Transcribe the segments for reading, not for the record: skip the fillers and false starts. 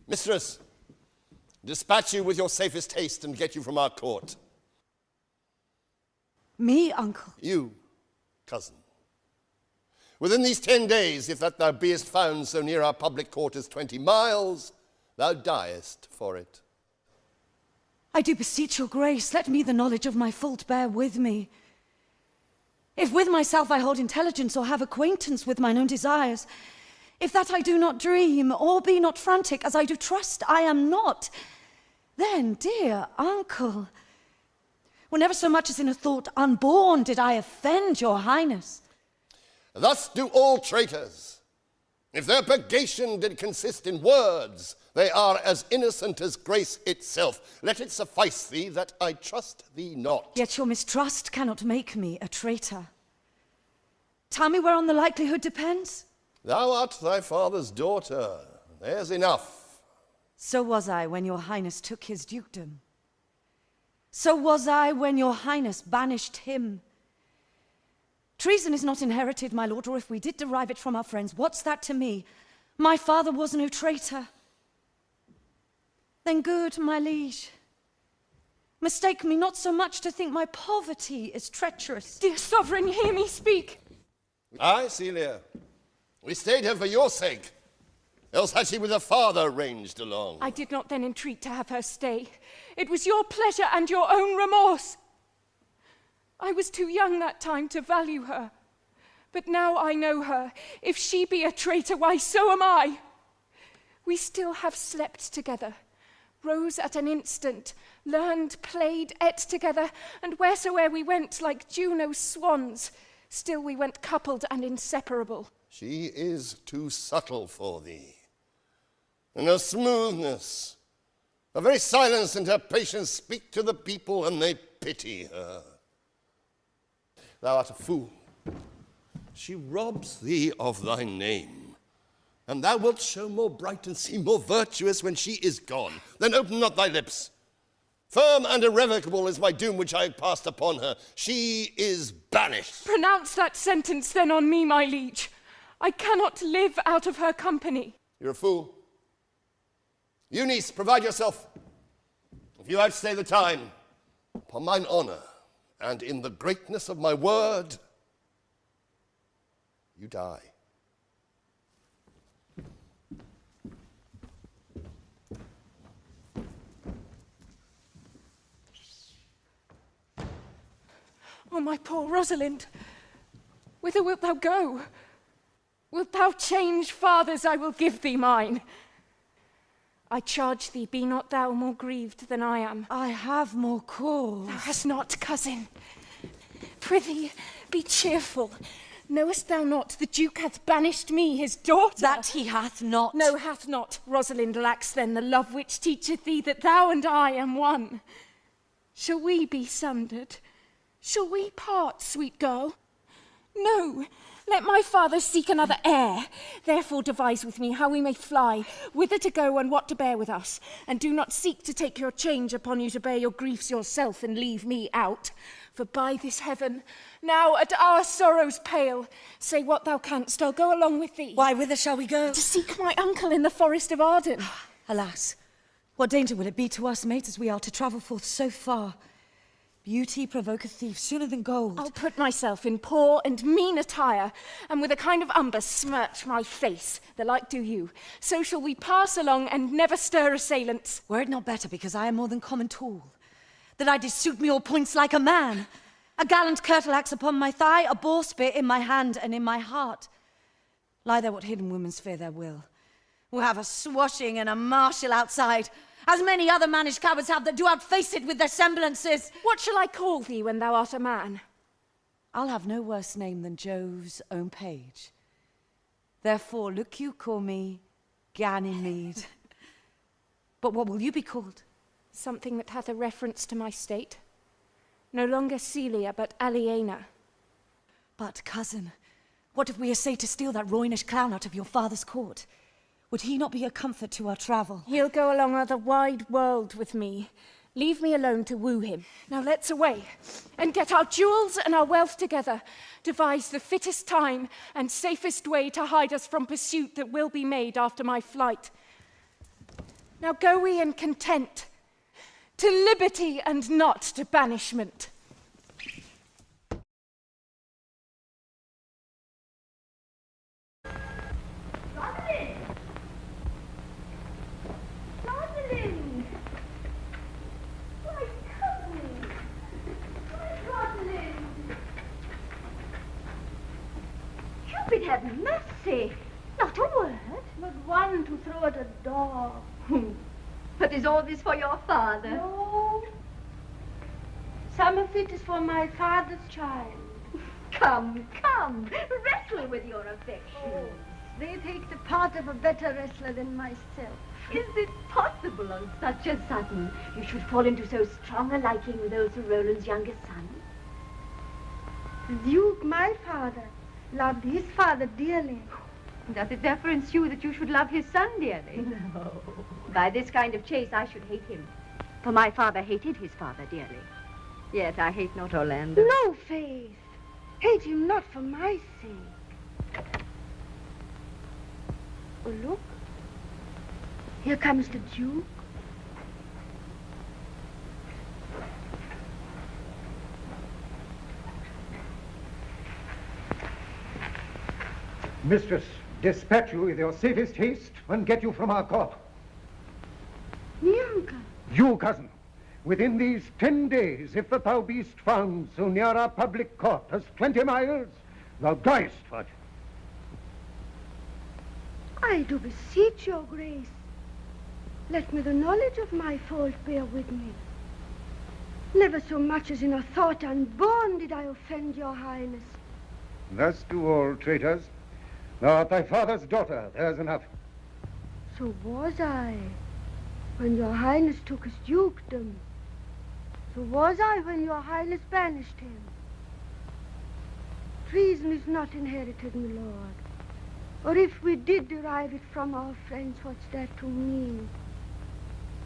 Mistress, dispatch you with your safest haste and get you from our court. Me, uncle? You, cousin. Within these 10 days, if that thou beest found so near our public court as 20 miles, thou diest for it. I do beseech your grace, let me the knowledge of my fault bear with me. If with myself I hold intelligence or have acquaintance with mine own desires, if that I do not dream or be not frantic, as I do trust I am not, then, dear uncle, whenever so much as in a thought unborn did I offend your highness. Thus do all traitors. If their purgation did consist in words, they are as innocent as grace itself. Let it suffice thee that I trust thee not. Yet your mistrust cannot make me a traitor. Tell me whereon the likelihood depends. Thou art thy father's daughter. There's enough. So was I when your highness took his dukedom. So was I when your highness banished him. Treason is not inherited, my lord, or if we did derive it from our friends, what's that to me? My father was no traitor. Then good, my liege. Mistake me not so much to think my poverty is treacherous. Dear sovereign, hear me speak. Aye, Celia. We stayed here for your sake. Else had she with her father ranged along. I did not then entreat to have her stay. It was your pleasure and your own remorse. I was too young that time to value her. But now I know her. If she be a traitor, why, so am I. We still have slept together, rose at an instant, learned, played, ate together, and wheresoe'er we went, like Juno's swans, still we went coupled and inseparable. She is too subtle for thee. And her smoothness, her very silence and her patience speak to the people, and they pity her. Thou art a fool. She robs thee of thy name, and thou wilt show more bright and seem more virtuous when she is gone. Then open not thy lips. Firm and irrevocable is my doom which I have passed upon her. She is banished. Pronounce that sentence then on me, my liege. I cannot live out of her company. You're a fool. Eunice, provide yourself. If you outstay the time, upon mine honor, and in the greatness of my word, you die. Oh, my poor Rosalind, whither wilt thou go? Wilt thou change fathers? I will give thee mine. I charge thee, be not thou more grieved than I am. I have more cause. Thou hast not, cousin. Prithee, be cheerful. Knowest thou not the Duke hath banished me, his daughter? That he hath not. No, hath not. Rosalind lacks then the love which teacheth thee that thou and I am one. Shall we be sundered? Shall we part, sweet girl? No. Let my father seek another heir. Therefore devise with me how we may fly, whither to go and what to bear with us. And do not seek to take your change upon you to bear your griefs yourself and leave me out. For by this heaven, now at our sorrow's pale, say what thou canst, I'll go along with thee. Why, whither shall we go? To seek my uncle in the forest of Arden. Alas, what danger would it be to us, mate, as we are to travel forth so far? Beauty provoke a thief sooner than gold. I'll put myself in poor and mean attire, and with a kind of umber smirch my face, the like do you. So shall we pass along and never stir assailants. Were it not better, because I am more than common tool, that I did suit me all points like a man, a gallant curtle-axe upon my thigh, a boar-spear in my hand and in my heart. Lie there what hidden women's fear their will. We'll have a swashing and a martial outside, as many other mannish cowards have that do outface it with their semblances. What shall I call thee when thou art a man? I'll have no worse name than Jove's own page. Therefore, look you call me Ganymede. But what will you be called? Something that hath a reference to my state. No longer Celia, but Aliena. But, cousin, what if we essay to steal that Roynish clown out of your father's court? Would he not be a comfort to our travel? He'll go along the wide world with me. Leave me alone to woo him. Now let's away, and get our jewels and our wealth together. Devise the fittest time and safest way to hide us from pursuit that will be made after my flight. Now go we in content, to liberty and not to banishment. Rosalind! Why, cousin! Why, Rosalind! Cupid have mercy! Not a word, but one to throw at a door. But is all this for your father? No. Some of it is for my father's child. Come, come, wrestle with your affection. Oh, they take the part of a better wrestler than myself. Is it possible on such a sudden you should fall into so strong a liking with old Sir Roland's youngest son? The Duke, my father, loved his father dearly. Does it therefore ensue that you should love his son dearly? No. By this kind of chase I should hate him. For my father hated his father dearly. Yet I hate not Orlando. No, Faith. Hate him not for my sake. Oh, look. Here comes the Duke. Mistress, dispatch you with your safest haste and get you from our court. Me, uncle. You, cousin, within these 10 days, if that thou beest found so near our public court as 20 miles, thou diest for it. I do beseech your grace. Let me the knowledge of my fault bear with me. Never so much as in a thought unborn did I offend your highness. Thus do all traitors. Thou art thy father's daughter, there's enough. So was I, when your highness took his dukedom. So was I when your highness banished him. Treason is not inherited, my lord. Or if we did derive it from our friends, what's that to me?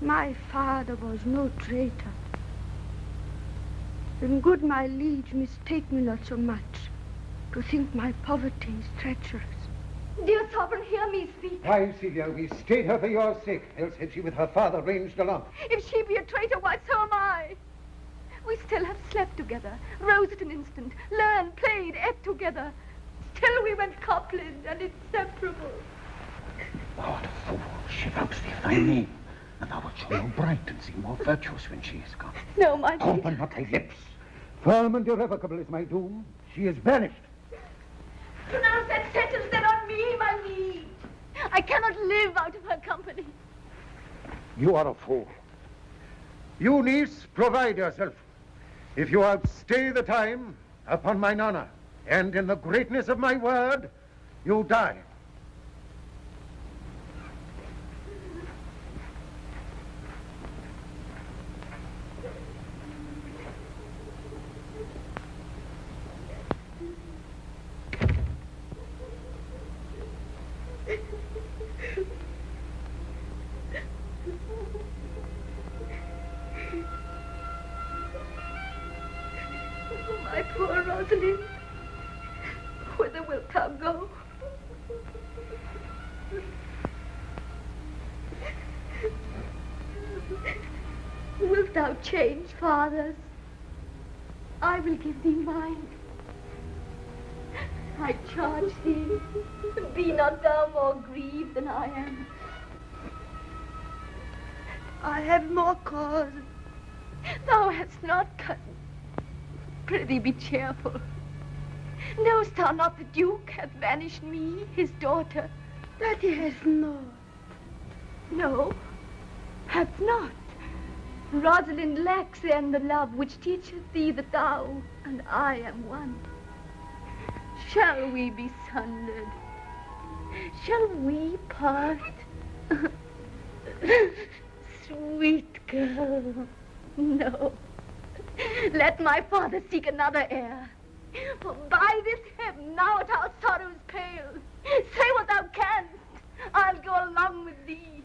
My father was no traitor. Then good my liege, mistake me not so much to think my poverty is treacherous. Dear sovereign, hear me speak. Why, Celia, we stayed her for your sake, else had she with her father ranged along. If she be a traitor, why, so am I. We still have slept together, rose at an instant, learned, played, ate together. Still we went coupling and inseparable. Thou art a fool. She vouchsafed thy name, and thou wilt show no bright and seem more virtuous when she is gone. No, my liege. Open not thy lips. Firm and irrevocable is my doom. She is banished. Pronounce that sentence then on me, my liege. I cannot live out of her company. You are a fool. You, niece, provide yourself. If you outstay the time, upon mine honor, and in the greatness of my word, you die. My poor Rosalind, whither wilt thou go? Wilt thou change fathers? I will give thee mine. I charge thee, be not thou more grieved than I am. I have more cause. Thou hast not, cousin. Prithee be cheerful. Knowest thou not the Duke hath banished me, his daughter? That he has not. No, hath not. Rosalind lacks then the love which teacheth thee that thou and I am one. Shall we be sundered? Shall we part? Sweet girl, no. Let my father seek another heir. For by this heaven, now at our sorrows pale, say what thou canst, I'll go along with thee.